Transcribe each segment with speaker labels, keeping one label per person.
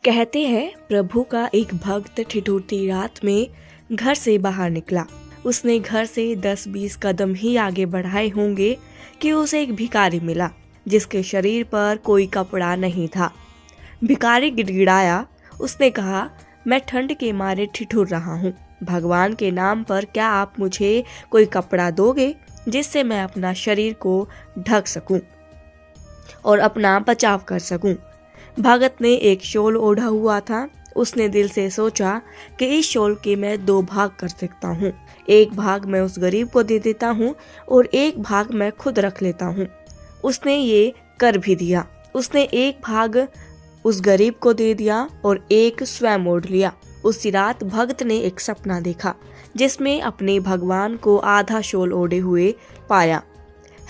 Speaker 1: कहते हैं प्रभु का एक भक्त ठिठुरती रात में घर से बाहर निकला। उसने घर से 10-20 कदम ही आगे बढ़ाए होंगे कि उसे एक भिखारी मिला जिसके शरीर पर कोई कपड़ा नहीं था। भिखारी गिड़गिड़ाया। उसने कहा, मैं ठंड के मारे ठिठुर रहा हूँ। भगवान के नाम पर क्या आप मुझे कोई कपड़ा दोगे जिससे मैं अपना शरीर को ढक सकूं और अपना बचाव कर सकूं। भगत ने एक शॉल ओढ़ा हुआ था। उसने दिल से सोचा कि इस शॉल के मैं 2 भाग कर सकता हूँ। एक भाग मैं उस गरीब को दे देता हूँ और एक भाग मैं खुद रख लेता हूँ। उसने ये कर भी दिया। उसने एक भाग उस गरीब को दे दिया और एक स्वयं ओढ़ लिया। उसी रात भगत ने एक सपना देखा जिसमें अपने भगवान को आधा शॉल ओढ़े हुए पाया।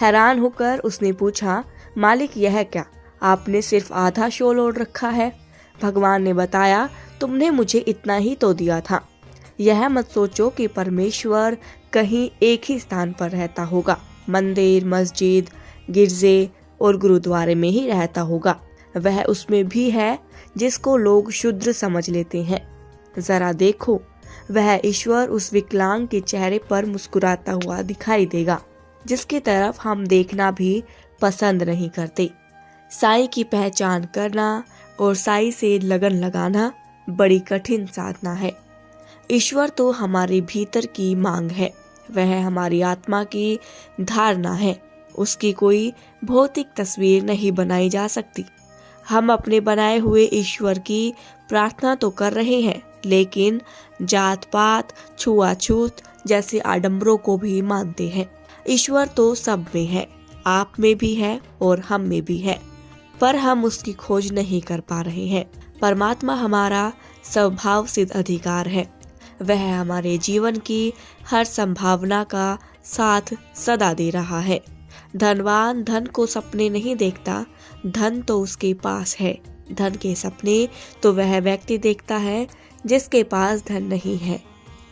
Speaker 1: हैरान होकर उसने पूछा, मालिक यह क्या, आपने सिर्फ आधा शॉल ओढ़ रखा है। भगवान ने बताया, तुमने मुझे इतना ही तो दिया था। यह मत सोचो कि परमेश्वर कहीं एक ही स्थान पर रहता होगा। मंदिर, मस्जिद, गिरजे और गुरुद्वारे में ही रहता होगा। वह उसमें भी है जिसको लोग शुद्र समझ लेते हैं। जरा देखो, वह ईश्वर उस विकलांग के चेहरे पर मुस्कुराता हुआ दिखाई देगा जिसकी तरफ हम देखना भी पसंद नहीं करते। साईं की पहचान करना और साईं से लगन लगाना बड़ी कठिन साधना है। ईश्वर तो हमारे भीतर की मांग है, वह हमारी आत्मा की धारणा है। उसकी कोई भौतिक तस्वीर नहीं बनाई जा सकती। हम अपने बनाए हुए ईश्वर की प्रार्थना तो कर रहे हैं, लेकिन जात पात, छुआछूत जैसे आडंबरों को भी मानते हैं। ईश्वर तो सब में है, आप में भी है और हम में भी है, पर हम उसकी खोज नहीं कर पा रहे हैं। परमात्मा हमारा स्वभाव सिद्ध अधिकार है। वह हमारे जीवन की हर संभावना का साथ सदा दे रहा है। धनवान धन को सपने नहीं देखता, धन तो उसके पास है। धन के सपने तो वह व्यक्ति देखता है जिसके पास धन नहीं है।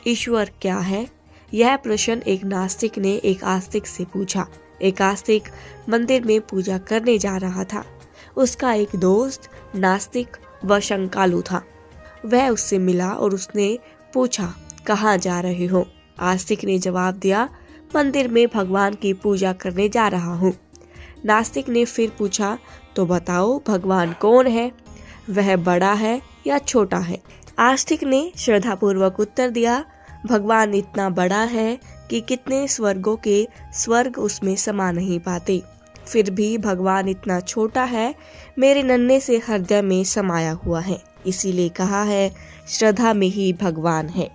Speaker 1: ईश्वर क्या है? यह प्रश्न एक नास्तिक ने एक आस्तिक से पूछा। एक आस्तिक मंदिर में पूजा करने जा रहा था। उसका एक दोस्त नास्तिक व शंकालु था। वह उससे मिला और उसने पूछा, कहाँ जा रहे हो? आस्तिक ने जवाब दिया, मंदिर में भगवान की पूजा करने जा रहा हूँ। नास्तिक ने फिर पूछा, तो बताओ भगवान कौन है? वह बड़ा है या छोटा है? आस्तिक ने श्रद्धापूर्वक उत्तर दिया, भगवान इतना बड़ा है कि कितने स्वर्गों के स्वर्ग उसमें समा नहीं पाते। फिर भी भगवान इतना छोटा है, मेरे नन्हे से हृदय में समाया हुआ है। इसीलिए कहा है, श्रद्धा में ही भगवान है।